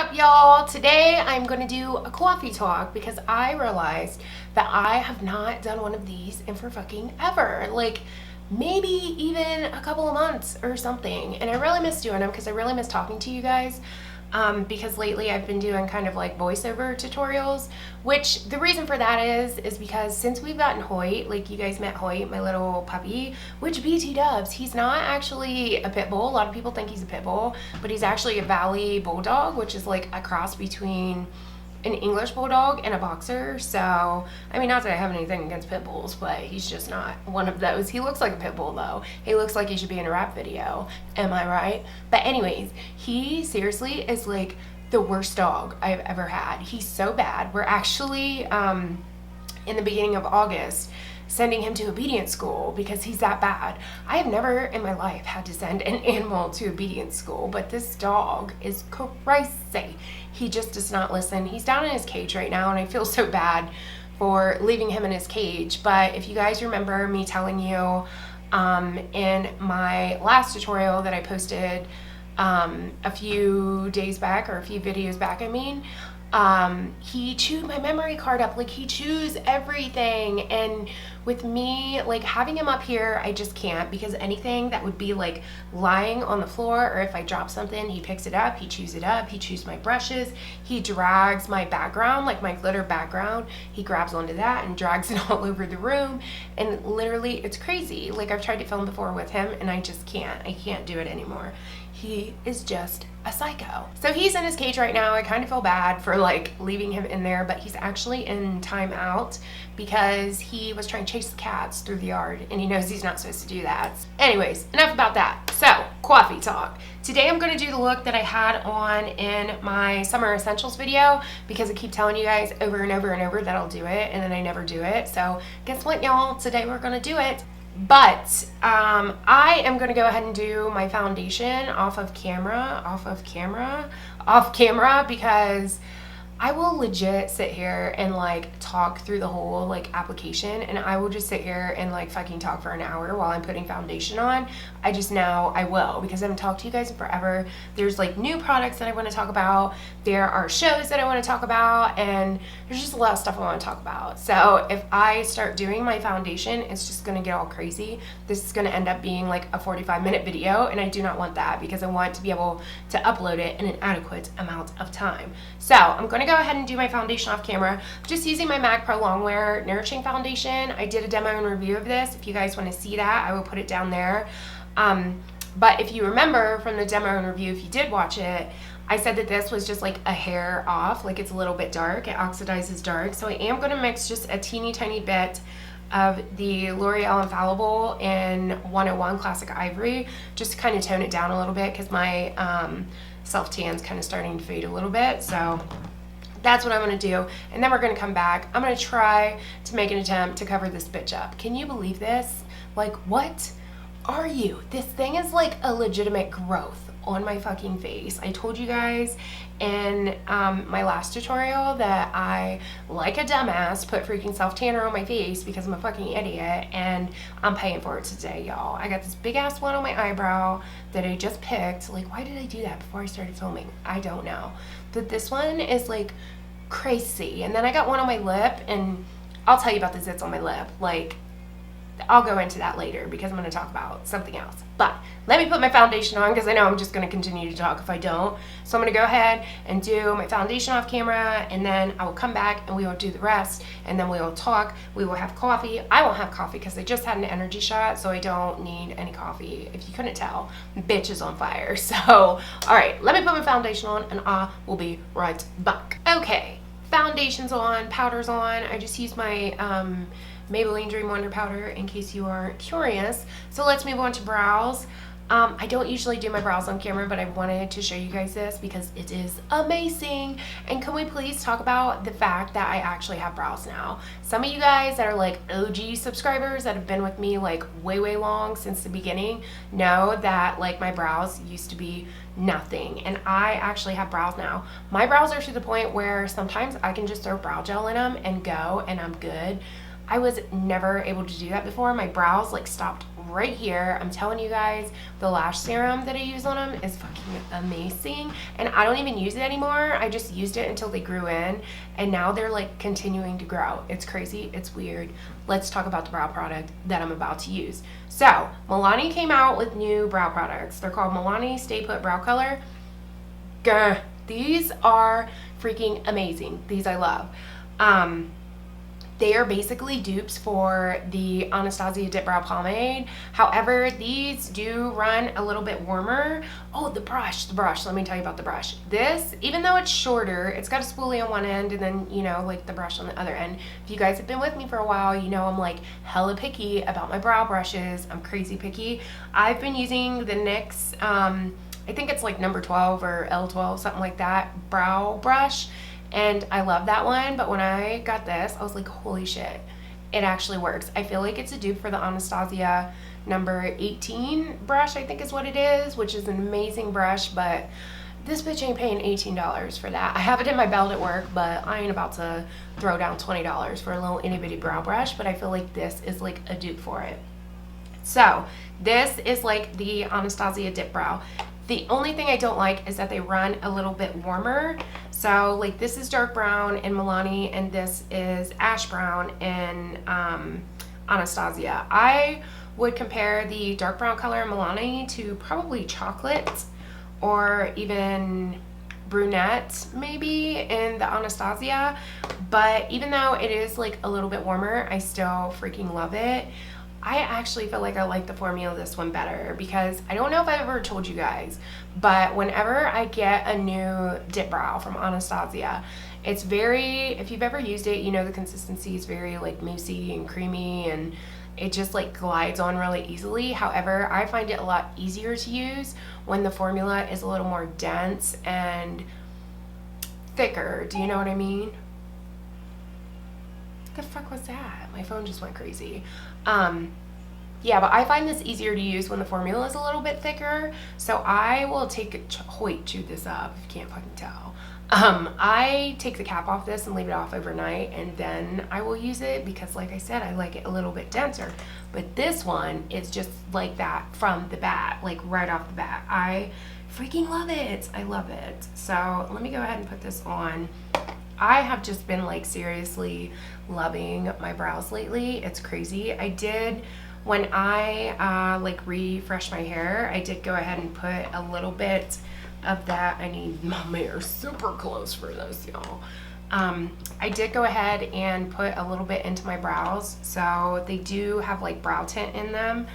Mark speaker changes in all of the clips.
Speaker 1: up, y'all? Today I'm going to do a Cwoffee talk because I realized that I have not done one of these in for fucking ever. Like maybe even a couple of months or something. And I really miss doing them because I really miss talking to you guys. Because lately I've been doing kind of like voiceover tutorials, which the reason for that is because since we've gotten Hoyt, like you guys met Hoyt, my little puppy, which BT dubs, he's not actually a pit bull. A lot of people think he's a pit bull, but he's actually a Valley bulldog, which is like a cross between an English bulldog and a boxer. So I mean, not that I have anything against pit bulls, but he's just not one of those. He looks like a pit bull though. He looks like he should be in a rap video, am I right? But anyways, he seriously is like the worst dog I've ever had. He's so bad. We're actually in the beginning of August sending him to obedience school because he's that bad. I have never in my life had to send an animal to obedience school, but this dog is crazy. He just does not listen. He's down in his cage right now, and I feel so bad for leaving him in his cage. But if you guys remember me telling you in my last tutorial that I posted a few days back, or a few videos back, I mean, he chewed my memory card up. Like, he chews everything, and with me like having him up here, I just can't, because anything that would be like lying on the floor, or if I drop something, he picks it up, he chews it up, he chews my brushes, he drags my background, like my glitter background, he grabs onto that and drags it all over the room, and literally it's crazy. Like, I've tried to film before with him and I just can't. I can't do it anymore. He is just a psycho. So he's in his cage right now. I kind of feel bad for like leaving him in there, but he's actually in timeout because he was trying to chase the cats through the yard, and he knows he's not supposed to do that. Anyways, enough about that. So, Cwoffee talk. Today I'm going to do the look that I had on in my summer essentials video, because I keep telling you guys over and over and over that I'll do it, and then I never do it. So guess what, y'all? Today we're going to do it. But I am going to go ahead and do my foundation off camera, because I will legit sit here and like talk through the whole like application, and I will just sit here and like fucking talk for an hour while I'm putting foundation on. I just know I will, because I haven't talked to you guys in forever. There's like new products that I want to talk about. There are shows that I want to talk about, and there's just a lot of stuff I want to talk about. So if I start doing my foundation, it's just going to get all crazy. This is going to end up being like a 45-minute video, and I do not want that, because I want to be able to upload it in an adequate amount of time. So I'm going to go ahead and do my foundation off camera, just using my MAC Pro Longwear Nourishing Foundation. I did a demo and review of this. If you guys want to see that, I will put it down there. But if you remember from the demo and review, if you did watch it, I said that this was just like a hair off, like it's a little bit dark, it oxidizes dark. So I am going to mix just a teeny tiny bit of the L'Oreal Infallible in 101 Classic Ivory, just to kind of tone it down a little bit, because my self-tan's kind of starting to fade a little bit. So that's what I'm going to do, and then we're going to come back. I'm going to try to make an attempt to cover this bitch up. Can you believe this? Like, what are you? This thing is like a legitimate growth on my fucking face. I told you guys in my last tutorial that I, like a dumbass, put freaking self-tanner on my face because I'm a fucking idiot, and I'm paying for it today, y'all. I got this big ass one on my eyebrow that I just picked. Like, why did I do that before I started filming? I don't know. But this one is like crazy. And then I got one on my lip, and I'll tell you about the zits on my lip. Like, I'll go into that later because I'm going to talk about something else. But let me put my foundation on, because I know I'm just going to continue to talk if I don't. So I'm going to go ahead and do my foundation off camera, and then I will come back and we will do the rest, and then we will talk. We will have coffee. I won't have coffee because I just had an energy shot, so I don't need any coffee. If you couldn't tell, bitch is on fire. So, all right, let me put my foundation on, and I will be right back. Okay, foundation's on, powder's on. I just used my Maybeline Dream Wonder powder in case you are curious. So let's move on to brows. I don't usually do my brows on camera, but I wanted to show you guys this because it is amazing. And can we please talk about the fact that I actually have brows now? Some of you guys that are like OG subscribers that have been with me like way long since the beginning know that like my brows used to be nothing, and I actually have brows now. My brows are to the point where sometimes I can just throw brow gel in them and go, and I'm good. I was never able to do that before. My brows like stopped right here. I'm telling you guys, the lash serum that I use on them is fucking amazing. And I don't even use it anymore. I just used it until they grew in, and now they're like continuing to grow. It's crazy. It's weird. Let's talk about the brow product that I'm about to use. So Milani came out with new brow products. They're called Milani Stay Put Brow Color. Grr. These are freaking amazing. These I love. They are basically dupes for the Anastasia Dip Brow Pomade. However, these do run a little bit warmer. Oh, the brush, let me tell you about the brush. This, even though it's shorter, it's got a spoolie on one end and then, you know, like the brush on the other end. If you guys have been with me for a while, you know I'm like hella picky about my brow brushes. I'm crazy picky. I've been using the NYX, I think it's like number 12 or L12, something like that, brow brush. And I love that one, but when I got this, I was like, holy shit, it actually works. I feel like it's a dupe for the Anastasia number 18 brush, I think is what it is, which is an amazing brush, but this bitch ain't paying $18 for that. I have it in my belt at work, but I ain't about to throw down $20 for a little itty bitty brow brush, but I feel like this is like a dupe for it. So this is like the Anastasia Dip Brow. The only thing I don't like is that they run a little bit warmer. So like this is dark brown in Milani and this is ash brown in Anastasia. I would compare the dark brown color in Milani to probably chocolate or even brunette maybe in the Anastasia. But even though it is like a little bit warmer, I still freaking love it. I actually feel like I like the formula of this one better because I don't know if I've ever told you guys, but whenever I get a new dip brow from Anastasia, it's very, if you've ever used it, you know the consistency is very like moussey and creamy and it just like glides on really easily. However, I find it a lot easier to use when the formula is a little more dense and thicker. Do you know what I mean? The fuck was that? My phone just went crazy. Yeah, but I find this easier to use when the formula is a little bit thicker. So I will take it, Hoyt chewed this up if you can't fucking tell. I take the cap off this and leave it off overnight and then I will use it because like I said, I like it a little bit denser. But this one is just like that from the bat, like right off the bat. I freaking love it. I love it. So let me go ahead and put this on. I have just been like seriously loving my brows lately. It's crazy. I did, when I like refreshed my hair, I did go ahead and put a little bit of that. I need my hair super close for this, y'all. I did go ahead and put a little bit into my brows. So they do have like brow tint in them,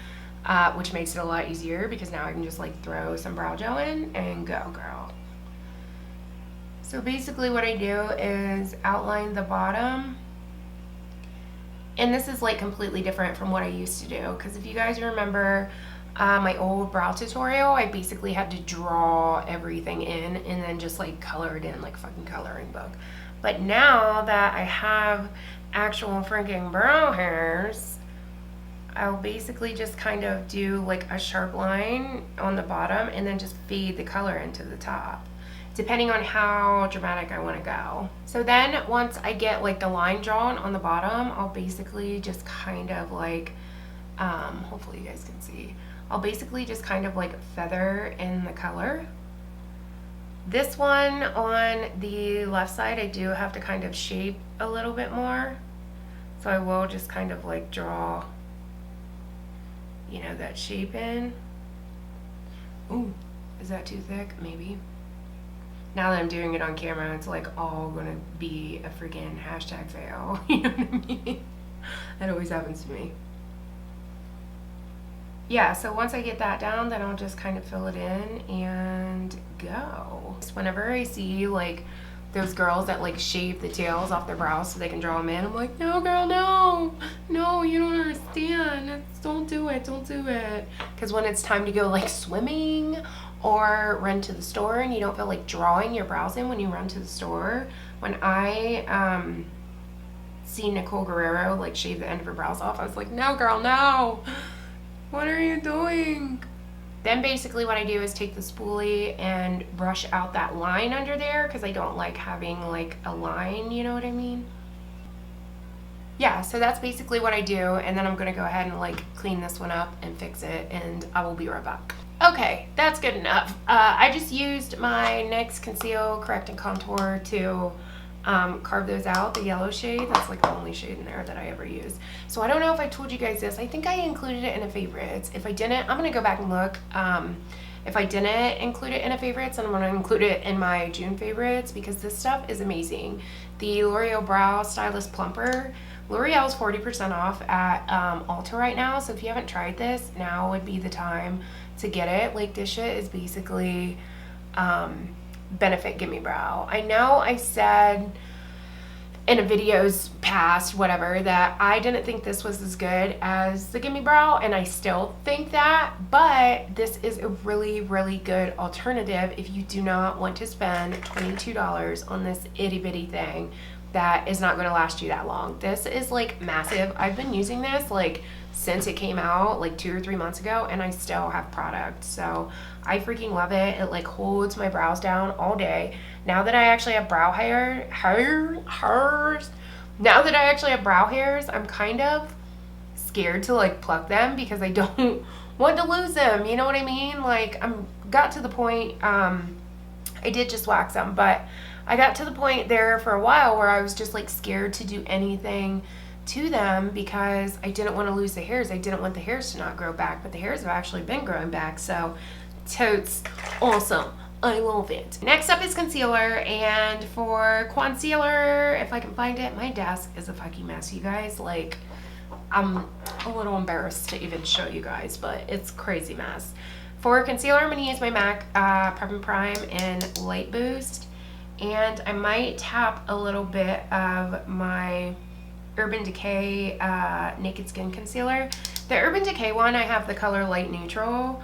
Speaker 1: which makes it a lot easier because now I can just like throw some brow gel in and go, girl. So basically what I do is outline the bottom. And this is like completely different from what I used to do. Because if you guys remember my old brow tutorial, I basically had to draw everything in and then just like color it in like fucking coloring book. But now that I have actual freaking brow hairs, I'll basically just kind of do like a sharp line on the bottom and then just feed the color into the top, depending on how dramatic I want to go. So then once I get like the line drawn on the bottom, I'll basically just kind of like, hopefully you guys can see, I'll basically just kind of like feather in the color. This one on the left side, I do have to kind of shape a little bit more. So I will just kind of like draw, you know, that shape in. Ooh, is that too thick? Maybe. Now that I'm doing it on camera, it's like all gonna be a freaking hashtag fail. You know what I mean? That always happens to me. Yeah, so once I get that down, then I'll just kind of fill it in and go. Whenever I see like those girls that like shave the tails off their brows so they can draw them in, I'm like, no girl, no. No, you don't understand. Don't do it, don't do it. Because when it's time to go like swimming or run to the store and you don't feel like drawing your brows in when you run to the store. When I see Nicole Guerrero like shave the end of her brows off, I was like, no girl, no. What are you doing? Then basically what I do is take the spoolie and brush out that line under there because I don't like having like a line, you know what I mean? yeah, so that's basically what I do, and then I'm gonna go ahead and like clean this one up and fix it, and I will be right back. Okay, that's good enough. I just used my NYX Conceal, Correct, and Contour to carve those out, the yellow shade. That's like the only shade in there that I ever use. So I don't know if I told you guys this. I think I included it in a favorites. If I didn't, I'm gonna go back and look. If I didn't include it in a favorites, then I'm gonna include it in my June favorites, because this stuff is amazing. The L'Oreal Brow Stylist Plumper. L'Oreal is 40% off at Ulta right now, so if you haven't tried this, now would be the time to get it. Like, this shit is basically Benefit Gimme Brow. I know I said in a videos past, whatever, that I didn't think this was as good as the Gimme Brow, and I still think that, but this is a really, really good alternative if you do not want to spend $22 on this itty bitty thing that is not going to last you that long. This is like massive. I've been using this like since it came out like 2 or 3 months ago, and I still have product, so I freaking love it. It like holds my brows down all day. Now that I actually have brow hairs, now that I actually have brow hairs, I'm kind of scared to like pluck them because I don't want to lose them, you know what I mean? Like, I'm got to the point, I did just wax them, but I got to the point there for a while where I was just like scared to do anything to them because I didn't want to lose the hairs. I didn't want the hairs to not grow back, but the hairs have actually been growing back, so totes awesome. I love it. Next up is concealer, and for concealer, if I can find it, my desk is a fucking mess, you guys. Like, I'm a little embarrassed to even show you guys, but it's a crazy mess. For concealer, I'm going to use my MAC Prep and Prime in Light Boost, and I might tap a little bit of my Urban Decay Naked Skin Concealer. The Urban Decay one, I have the color Light Neutral,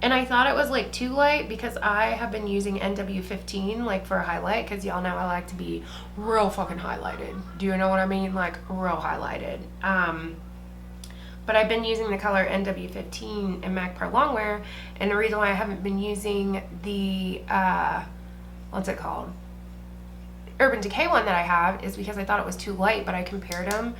Speaker 1: and I thought it was like too light because I have been using NW15 like for a highlight, because y'all know I like to be real fucking highlighted. Do you know what I mean? Like real highlighted. But I've been using the color NW15 in MAC Pro Longwear, and the reason why I haven't been using the what's it called, Urban Decay one that I have is because I thought it was too light, but I compared them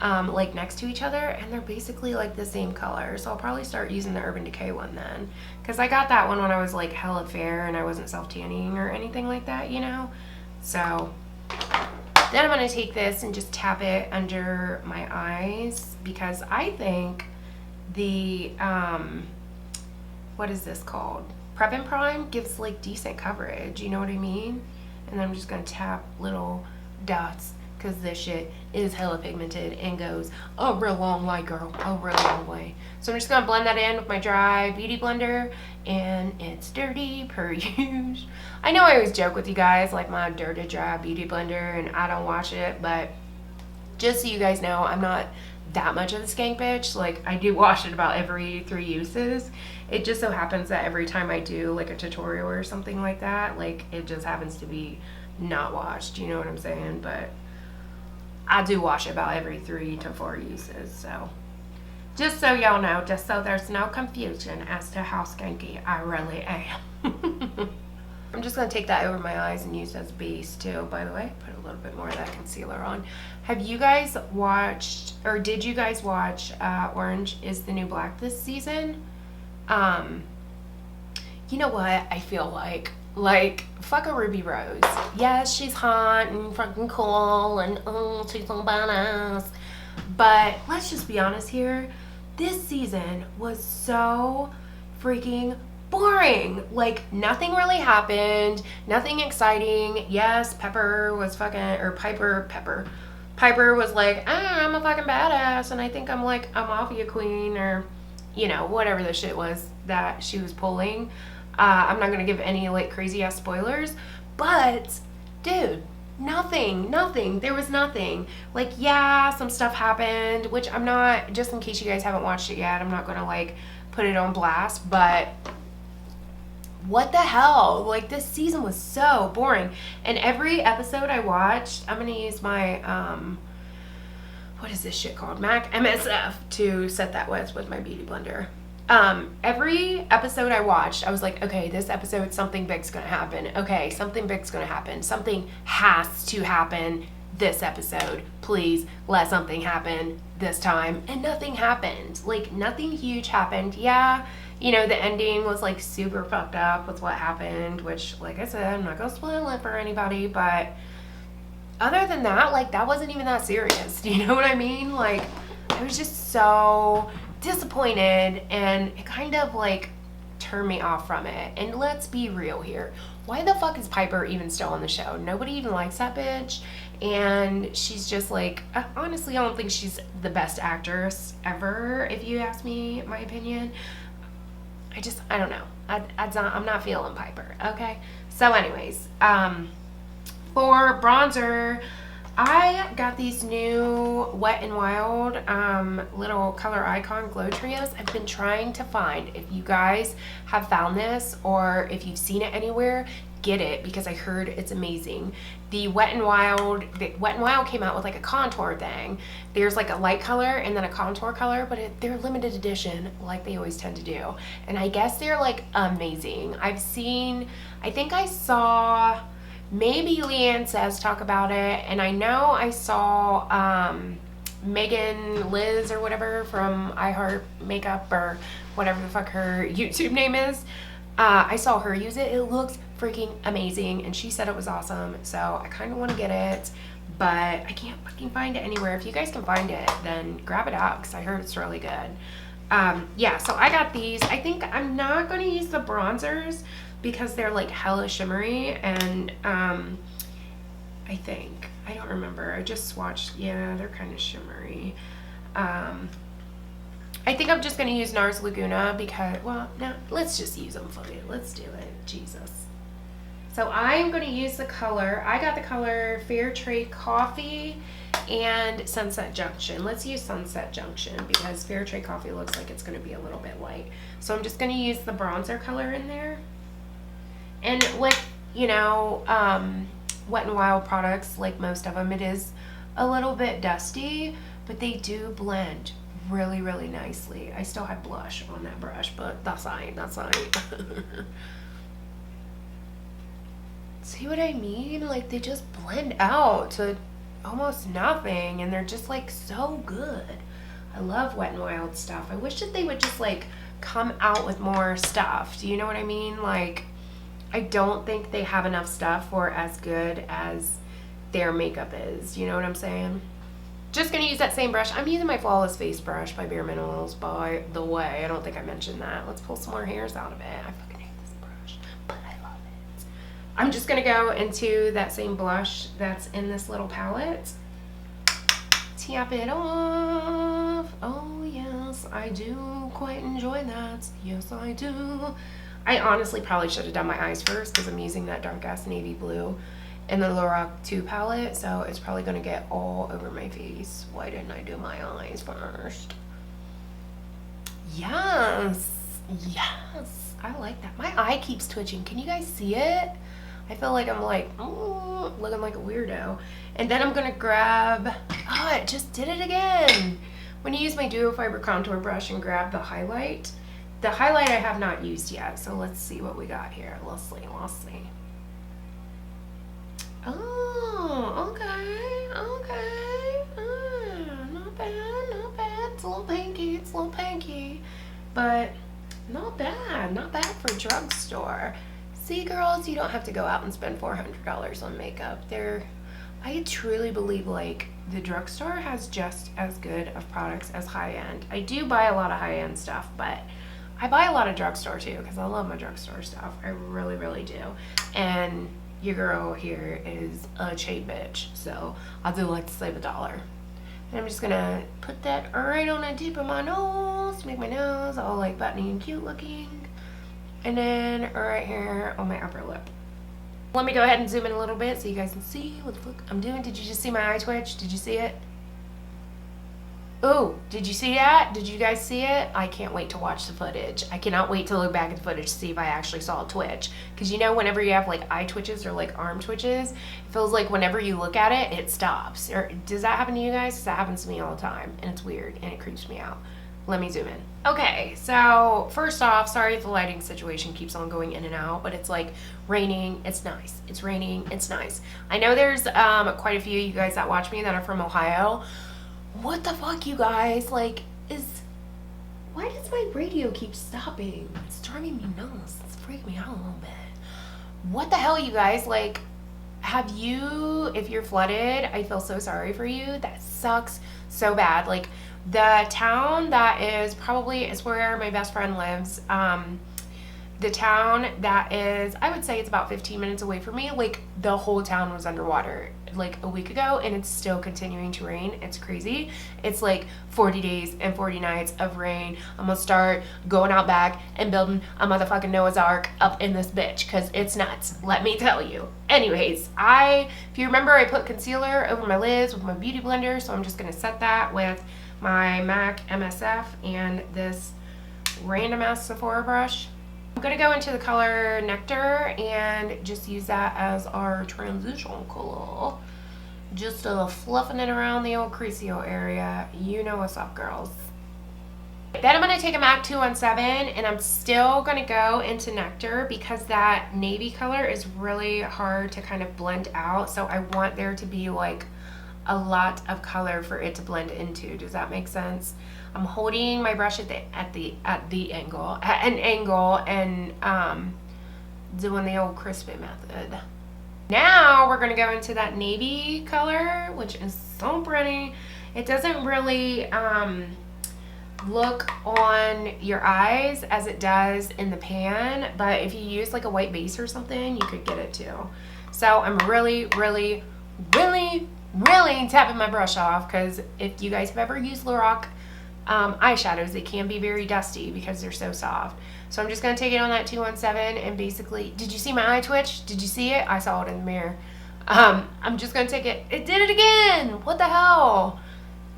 Speaker 1: like next to each other, and they're basically like the same color. So I'll probably start using the Urban Decay one then, because I got that one when I was like hella fair and I wasn't self-tanning or anything like that, you know. So then I'm going to take this and just tap it under my eyes, because I think the what is this called, Prep and Prime gives like decent coverage, you know what I mean. And then I'm just going to tap little dots, because this shit is hella pigmented and goes a real long way, girl, a real long way. So I'm just going to blend that in with my dry beauty blender, and it's dirty per usual. I know I always joke with you guys like my dirty dry beauty blender and I don't wash it, but just so you guys know, I'm not that much of a skank bitch. Like, I do wash it about every 3 uses. It just so happens that every time I do like a tutorial or something like that, like it just happens to be not washed, you know what I'm saying? But I do wash it about every 3 to 4 uses. So just so y'all know, just so there's no confusion as to how skanky I really am. I'm just going to take that over my eyes and use it as base too, by the way. Put a little bit more of that concealer on. Have you guys watched, or did you guys watch Orange is the New Black this season? You know what I feel like fuck a Ruby Rose. Yes, she's hot and fucking cool and she's so badass, but let's just be honest here, this season was so freaking boring. Like, nothing really happened, nothing exciting. Yes, Piper was like, I'm a fucking badass, and I think I'm like a mafia queen, or you know, whatever the shit was that she was pulling. I'm not gonna give any like crazy ass spoilers, but dude, nothing, there was nothing. Like, yeah, some stuff happened, which I'm not, just in case you guys haven't watched it yet, I'm not gonna like put it on blast, but what the hell, like this season was so boring. And every episode I watched, I'm gonna use my what is this shit called, MAC MSF, to set that with my beauty blender. Every episode I watched, I was like, okay, this episode, something big's gonna happen. Okay, something big's gonna happen. Something has to happen this episode. Please let something happen this time. And nothing happened. Like, nothing huge happened. Yeah, you know, the ending was like super fucked up with what happened, which, like I said, I'm not gonna spoil it for anybody, but other than that, like, that wasn't even that serious. Do you know what I mean? Like, I was just so disappointed, and it kind of like turned me off from it. And let's be real here. Why the fuck is Piper even still on the show? Nobody even likes that bitch. And she's just like, honestly, I don't think she's the best actress ever, if you ask me my opinion. I don't know. I'm not feeling Piper, okay? So anyways, for bronzer, I got these new Wet n Wild little color icon glow trios. I've been trying to find, if you guys have found this or if you've seen it anywhere, get it, because I heard it's amazing. The Wet n Wild came out with like a contour thing. There's like a light color and then a contour color, but they're limited edition like they always tend to do. And I guess they're like amazing. I think I saw maybe Leanne Says talk about it, and I know I saw Megan Liz or whatever from iHeart Makeup or whatever the fuck her YouTube name is. I saw her use it. It looks freaking amazing, and she said it was awesome, so I kind of want to get it, but I can't fucking find it anywhere. If you guys can find it, then grab it out, because I heard it's really good. Yeah, so I got these. I think I'm not going to use the bronzers because they're like hella shimmery, and I don't remember. I just swatched. Yeah, they're kind of shimmery. I think I'm just going to use NARS Laguna because, well, no, let's just use them for it. Let's do it. Jesus. So I'm going to use the color. I got the color Fair Trade Coffee and Sunset Junction. Let's use Sunset Junction because Fair Trade Coffee looks like it's going to be a little bit light. So I'm just going to use the bronzer color in there. And with, you know, Wet n Wild products, like most of them, it is a little bit dusty, but they do blend really, really nicely. I still have blush on that brush, but that's fine. See what I mean? Like, they just blend out to almost nothing, and they're just like so good. I love Wet n Wild stuff. I wish that they would just like come out with more stuff. Do you know what I mean? Like, I don't think they have enough stuff for as good as their makeup is. You know what I'm saying? Just gonna use that same brush. I'm using my Flawless Face brush by Bare Minerals, by the way. I don't think I mentioned that. Let's pull some more hairs out of it. I fucking hate this brush, but I love it. I'm just gonna go into that same blush that's in this little palette. Tap it off. Oh yes, I do quite enjoy that. Yes, I do. I honestly probably should have done my eyes first because I'm using that dark ass navy blue in the Lorac 2 palette, so it's probably going to get all over my face. Why didn't I do my eyes first? Yes, yes, I like that. My eye keeps twitching. Can you guys see it? I feel like I'm like, oh, looking like a weirdo. And then I'm going to grab, oh, it just did it again. When you use my Duo Fiber Contour brush and grab the highlight I have not used yet, so let's see what we got here. Let's see. Oh, okay. Not bad. It's a little pinky, but not bad for a drugstore. See, girls, you don't have to go out and spend $400 on makeup. I truly believe, like, the drugstore has just as good of products as high-end. I do buy a lot of high-end stuff, but I buy a lot of drugstore too because I love my drugstore stuff. I really, really do. And your girl here is a cheap bitch, so I do like to save $1. And I'm just gonna put that right on the tip of my nose to make my nose all like buttony and cute looking. And then right here on my upper lip. Let me go ahead and zoom in a little bit so you guys can see what the fuck I'm doing. Did you just see my eye twitch? Did you see it? Oh, did you see that? Did you guys see it? I can't wait to watch the footage. I cannot wait to look back at the footage to see if I actually saw a twitch. Because you know, whenever you have like eye twitches or like arm twitches, it feels like whenever you look at it, it stops. Or does that happen to you guys? Because that happens to me all the time. And it's weird and it creeps me out. Let me zoom in. Okay, so first off, sorry if the lighting situation keeps on going in and out, but it's like raining, it's nice. It's raining, it's nice. I know there's quite a few of you guys that watch me that are from Ohio. What the fuck, you guys? Like, why does my radio keep stopping? It's driving me nuts. It's freaking me out a little bit. What the hell, you guys? Like, have you, if you're flooded, I feel so sorry for you. That sucks so bad. Like, the town that is probably, is where my best friend lives. The town that is, I would say it's about 15 minutes away from me. Like, the whole town was underwater like a week ago, and it's still continuing to rain. It's crazy. It's like 40 days and 40 nights of rain. I'm gonna start going out back and building a motherfucking Noah's Ark up in this bitch, because it's nuts, let me tell you. Anyways, if you remember, I put concealer over my lids with my beauty blender, so I'm just gonna set that with my MAC MSF and this random ass Sephora brush. I'm gonna go into the color Nectar and just use that as our transition color. Just fluffing it around the old creasio area. You know what's up, girls. Then I'm gonna take a MAC 217 and I'm still gonna go into Nectar because that navy color is really hard to kind of blend out. So I want there to be like a lot of color for it to blend into. Does that make sense? I'm holding my brush at an angle and doing the old crispy method. Now we're gonna go into that navy color, which is so pretty. It doesn't really look on your eyes as it does in the pan, but if you use like a white base or something, you could get it too. So I'm really tapping my brush off, because if you guys have ever used Lorac eyeshadows, they can be very dusty because they're so soft. So I'm just going to take it on that 217 and basically, did you see my eye twitch? Did you see it? I saw it in the mirror. I'm just going to take it. It did it again. What the hell?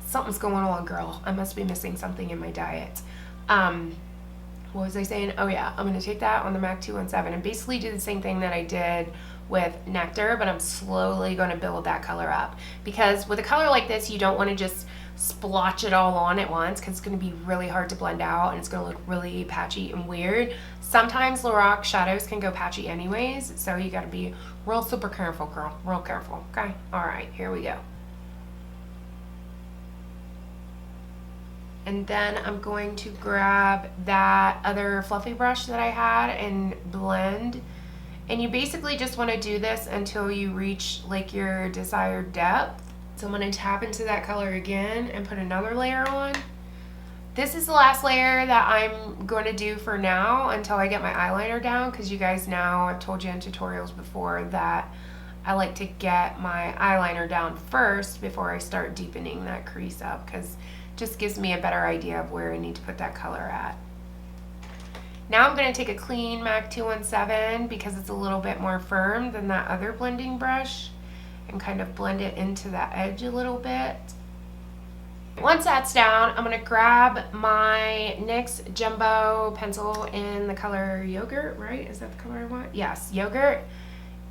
Speaker 1: Something's going on, girl. I must be missing something in my diet. What was I saying? Oh yeah, I'm going to take that on the MAC 217 and basically do the same thing that I did with Nectar, but I'm slowly going to build that color up, because with a color like this, you don't want to just splotch it all on at once, because it's going to be really hard to blend out and it's going to look really patchy and weird. Sometimes Lorac shadows can go patchy anyways, so you got to be real super careful, girl. Real careful. Okay. All right, here we go. And then I'm going to grab that other fluffy brush that I had and blend. And you basically just want to do this until you reach like your desired depth. So I'm going to tap into that color again and put another layer on. This is the last layer that I'm going to do for now until I get my eyeliner down, because you guys know, I've told you in tutorials before that I like to get my eyeliner down first before I start deepening that crease up, because it just gives me a better idea of where I need to put that color at. Now I'm going to take a clean MAC 217 because it's a little bit more firm than that other blending brush, and kind of blend it into that edge a little bit. Once that's down, I'm going to grab my NYX Jumbo pencil in the color Yogurt, right? Is that the color I want? Yes, Yogurt.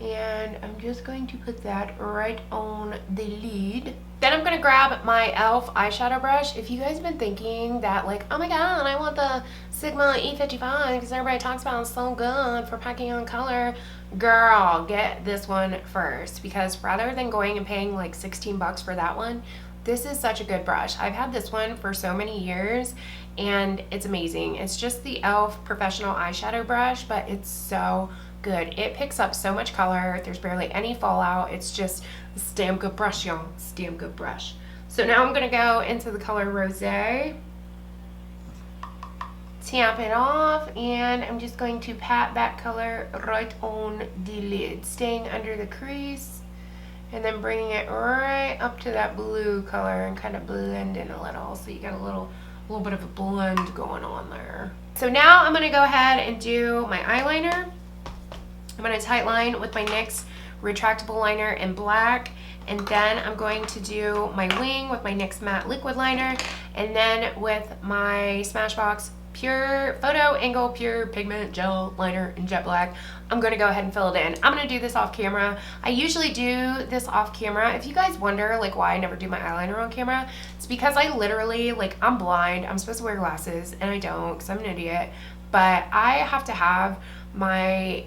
Speaker 1: And I'm just going to put that right on the lid. Then I'm going to grab my e.l.f. eyeshadow brush. If you guys have been thinking that like, oh my god, I want the Sigma E55 because everybody talks about it's so good for packing on color, girl, get this one first, because rather than going and paying like 16 bucks for that one, this is such a good brush. I've had this one for so many years and it's amazing. It's just the e.l.f. professional eyeshadow brush, but it's so good. It picks up so much color. There's barely any fallout. It's just this damn good brush, y'all. It's a damn good brush. So now I'm going to go into the color Rosé. Tap it off, and I'm just going to pat that color right on the lid, staying under the crease, and then bringing it right up to that blue color and kind of blend in a little, so you got a little bit of a blend going on there. So now I'm going to go ahead and do my eyeliner. I'm going to tight line with my NYX Retractable liner in black, and then I'm going to do my wing with my NYX Matte Liquid Liner, and then with my Smashbox Pure Photo Angle Pure Pigment Gel Liner in Jet Black. I'm going to go ahead and fill it in. I'm going to do this off camera. I usually do this off camera. If you guys wonder like why I never do my eyeliner on camera, it's because I literally, like, I'm blind. I'm supposed to wear glasses and I don't because I'm an idiot. But I have to have my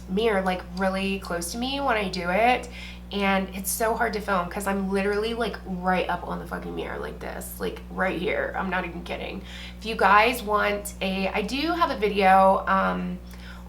Speaker 1: mirror like really close to me when I do it. And it's so hard to film because I'm literally like right up on the fucking mirror like this, like right here. I'm not even kidding. If you guys want I do have a video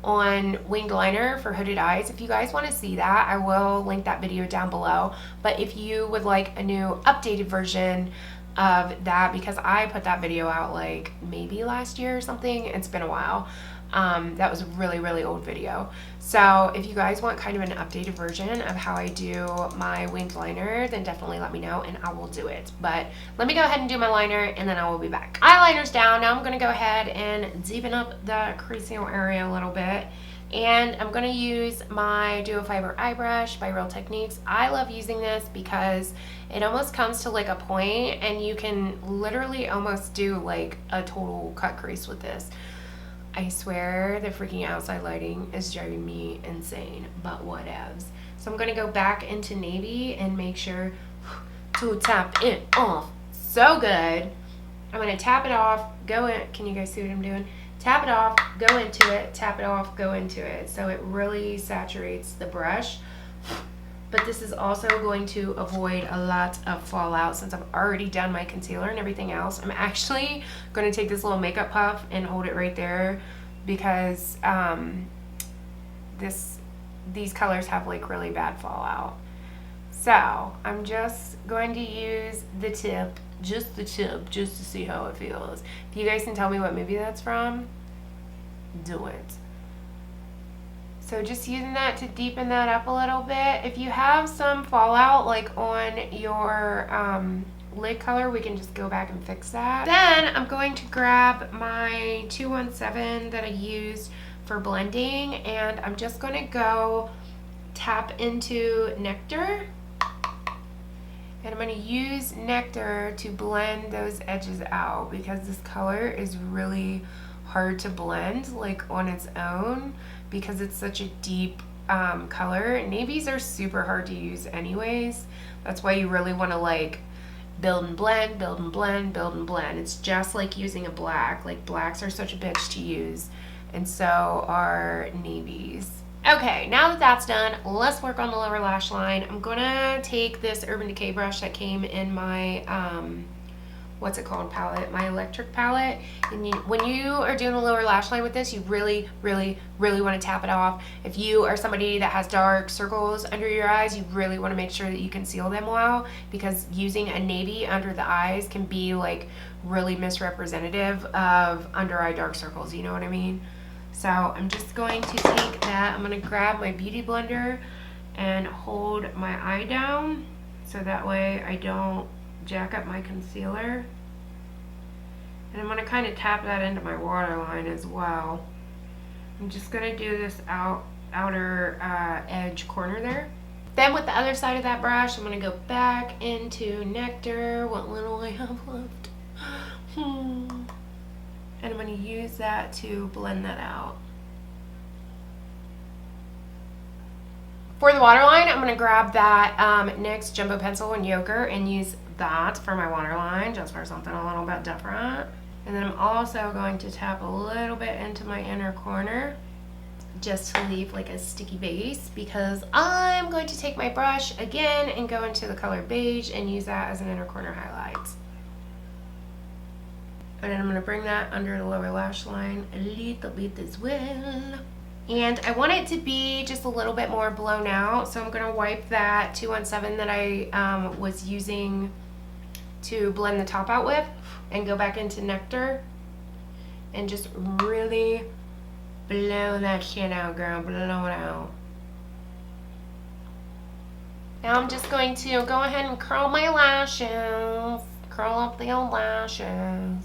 Speaker 1: on winged liner for hooded eyes. If you guys want to see that, I will link that video down below. But if you would like a new updated version of that, because I put that video out like maybe last year or something, it's been a while. That was a really old video. So if you guys want kind of an updated version of how I do my winged liner, then definitely let me know and I will do it. But let me go ahead and do my liner and then I will be back. Eyeliner's down. Now I'm going to go ahead and deepen up the creasing area a little bit. And I'm going to use my Duo Fiber Eye Brush by Real Techniques. I love using this because it almost comes to like a point and you can literally almost do like a total cut crease with this. I swear the freaking outside lighting is driving me insane, but whatevs. So I'm going to go back into navy and make sure to tap it off. So good. I'm going to tap it off, go in. Can you guys see what I'm doing? Tap it off, go into it, tap it off, go into it. So it really saturates the brush. But this is also going to avoid a lot of fallout since I've already done my concealer and everything else. I'm actually going to take this little makeup puff and hold it right there because these colors have like really bad fallout. So I'm just going to use the tip, just the tip, just to see how it feels. If you guys can tell me what movie that's from, do it. So just using that to deepen that up a little bit. If you have some fallout like on your lid color, we can just go back and fix that. Then I'm going to grab my 217 that I used for blending and I'm just going to go tap into Nectar. And I'm going to use Nectar to blend those edges out because this color is really hard to blend like on its own because it's such a deep color. Navies are super hard to use anyways. That's why you really want to like build and blend, build and blend, build and blend. It's just like using a black. Like blacks are such a bitch to use and so are navies. Okay, now that that's done, let's work on the lower lash line. I'm gonna take this Urban Decay brush that came in my what's it called, palette, my electric palette. And when you are doing the lower lash line with this, you really want to tap it off. If you are somebody that has dark circles under your eyes, you really want to make sure that you conceal them well because using a navy under the eyes can be like really misrepresentative of under eye dark circles, you know what I mean? So I'm just going to take that, I'm going to grab my beauty blender and hold my eye down so that way I don't jack up my concealer. And I'm going to kind of tap that into my waterline as well. I'm just going to do this outer edge corner there. Then with the other side of that brush, I'm going to go back into Nectar, what little I have left. And I'm going to use that to blend that out. For the waterline, I'm going to grab that NYX Jumbo Pencil in Yoker and use that for my waterline, just for something a little bit different. And then I'm also going to tap a little bit into my inner corner just to leave like a sticky base because I'm going to take my brush again and go into the color beige and use that as an inner corner highlight. And then I'm going to bring that under the lower lash line a little bit as well. And I want it to be just a little bit more blown out. So I'm going to wipe that 217 that I was using to blend the top out with and go back into Nectar. And just really blow that shit out, girl. Blow it out. Now I'm just going to go ahead and curl my lashes. Curl up the old lashes.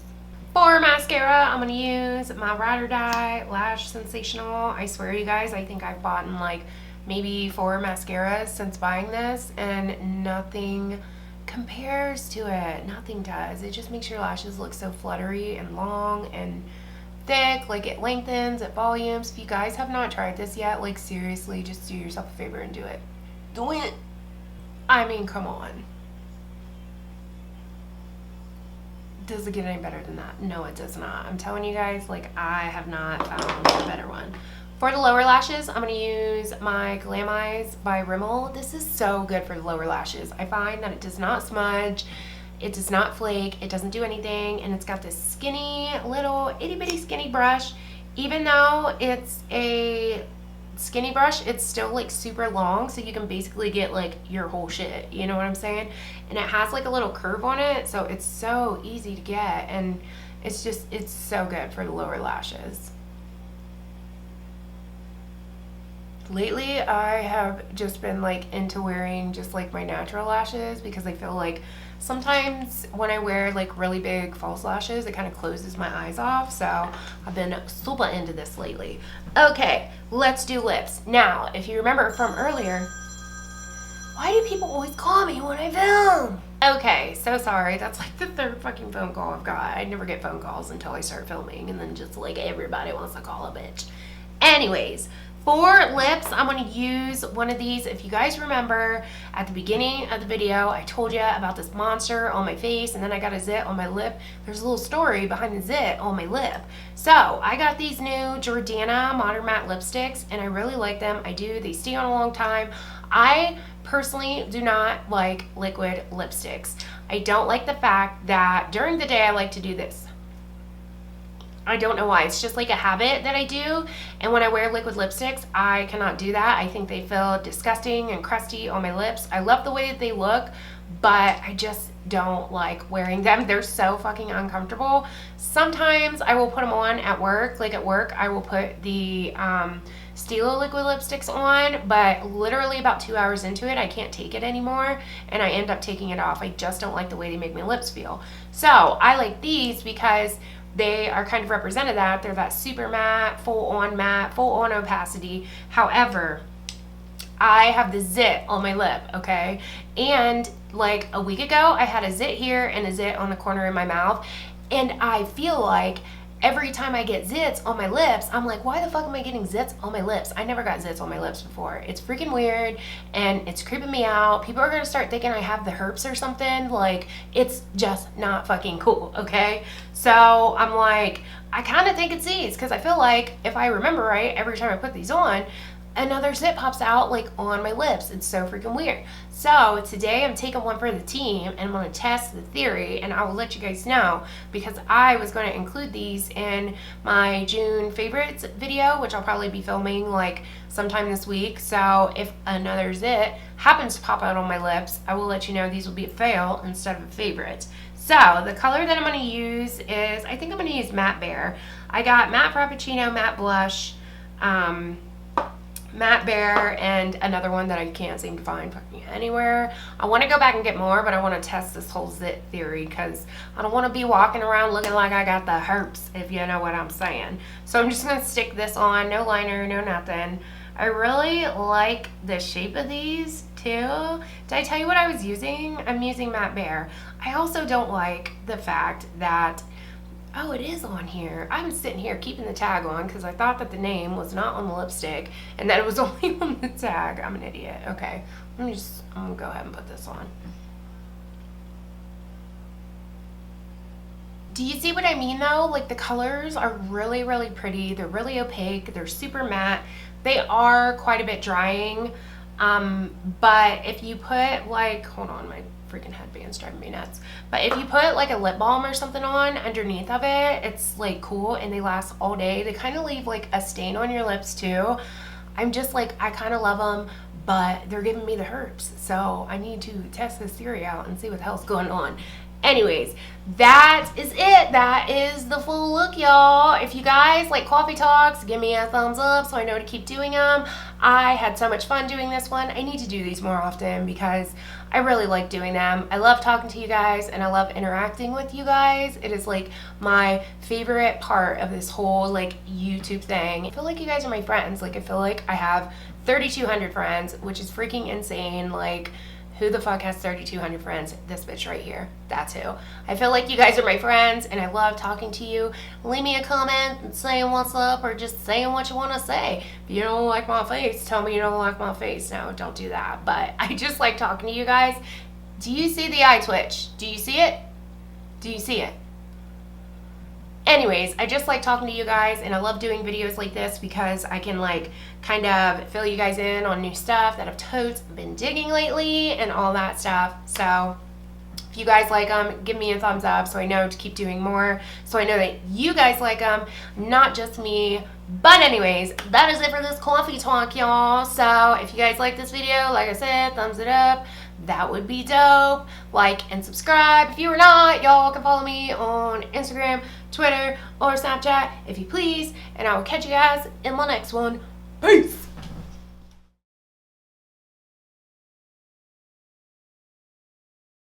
Speaker 1: For mascara, I'm going to use my Ride or Die Lash Sensational. I swear you guys, I think I've bought like maybe 4 mascaras since buying this and nothing compares to it. Nothing does. It just makes your lashes look so fluttery and long and thick. Like, it lengthens, it volumes. If you guys have not tried this yet, like, seriously, just do yourself a favor and do it. Do it. I mean, come on. Does it get any better than that? No, it does not. I'm telling you guys, like, I have not found a better one. For the lower lashes, I'm going to use my GLam Eyes by RImmel. This is so good for the lower lashes. I find that it does not smudge, it does not flake, it doesn't do anything, and it's got this skinny, little, itty-bitty skinny brush. Even though it's a skinny brush, it's still like super long, so you can basically get like your whole shit, you know what I'm saying? And it has like a little curve on it, so it's so easy to get, and it's so good for the lower lashes. Lately, I have just been like into wearing just like my natural lashes, because I feel like sometimes when I wear like really big false lashes, it kind of closes my eyes off. So I've been super into this lately. Okay, let's do lips. Now, if you remember from earlier, why do people always call me when I film? Okay, so sorry. That's like the third fucking phone call I've got. I never get phone calls until I start filming, and then just like everybody wants to call a bitch. Anyways, for lips, I'm going to use one of these. If you guys remember, at the beginning of the video, I told you about this monster on my face, and then I got a zit on my lip. There's a little story behind the zit on my lip. So, I got these new Jordana Modern Matte lipsticks, and I really like them. I do. They stay on a long time. I personally do not like liquid lipsticks. I don't like the fact that during the day I like to do this. I don't know why. It's just like a habit that I do. And when I wear liquid lipsticks, I cannot do that. I think they feel disgusting and crusty on my lips. I love the way that they look, but I just don't like wearing them. They're so fucking uncomfortable. Sometimes I will put them on at work. Like at work, I will put the Stila liquid lipsticks on, but literally about 2 hours into it, I can't take it anymore, and I end up taking it off. I just don't like the way they make my lips feel. So I like these because they are kind of represented that. They're that super matte, full on opacity. However, I have the zit on my lip, okay? And like a week ago, I had a zit here and a zit on the corner of my mouth, and I feel like every time I get zits on my lips, I'm like, why the fuck am I getting zits on my lips? I never got zits on my lips before. It's freaking weird, and it's creeping me out. People are gonna start thinking I have the herpes or something. Like, it's just not fucking cool, okay? So I'm like, I kind of think it's these, because I feel like, if I remember right, every time I put these on, another zit pops out like on my lips. It's so freaking weird. So today I'm taking one for the team, and I'm going to test the theory, and I will let you guys know, because I was going to include these in my June favorites video, which I'll probably be filming like sometime this week. So if another zit happens to pop out on my lips, I will let you know these will be a fail instead of a favorite. So the color that I'm going to use is, I think I'm going to use Matte Bear. I got Matte Frappuccino, Matte Blush, Matte Bear, and another one that I can't seem to find fucking anywhere. I want to go back and get more, but I want to test this whole zit theory, because I don't want to be walking around looking like I got the herpes, if you know what I'm saying. So I'm just going to stick this on, no liner, no nothing. I really like the shape of these too. Did I tell you what I was using? I'm using Matte Bear. I also don't like the fact that, oh, it is on here. I'm sitting here keeping the tag on because I thought that the name was not on the lipstick and that it was only on the tag. I'm an idiot. Okay, I'm gonna go ahead and put this on. Do you see what I mean though? Like, the colors are really, really pretty. They're really opaque. They're super matte. They are quite a bit drying. But if you put like, hold on, my freaking headband's driving me nuts. But if you put like a lip balm or something on underneath of it, it's like cool, and they last all day. They kind of leave like a stain on your lips too. I'm just like, I kind of love them, but they're giving me the herpes. So I need to test this theory out and see what the hell's going on. Anyways, that is it. That is the full look, y'all. If you guys like coffee talks, give me a thumbs up so I know to keep doing them. I had so much fun doing this one. I need to do these more often because I really like doing them. I love talking to you guys, and I love interacting with you guys. It is like my favorite part of this whole like YouTube thing. I feel like you guys are my friends. Like, I feel like I have 3,200 friends, which is freaking insane. Like, Who the fuck has 3,200 friends? This bitch right here. That's who. I feel like you guys are my friends, and I love talking to you. Leave me a comment and saying what's up, or just saying what you want to say. If you don't like my face, tell me you don't like my face. No, don't do that. But I just like talking to you guys. Do you see the eye twitch? Do you see it? Do you see it? Anyways, I just like talking to you guys, and I love doing videos like this because I can like kind of fill you guys in on new stuff that I've totes been digging lately and all that stuff. So if you guys like them, give me a thumbs up so I know to keep doing more, so I know that you guys like them, not just me. But anyways, that is it for this coffee talk, y'all. So if you guys like this video, like I said, thumbs it up. That would be dope. Like and subscribe. If you are not, y'all can follow me on Instagram, Twitter, or Snapchat if you please. And I will catch you guys in my next one. Peace.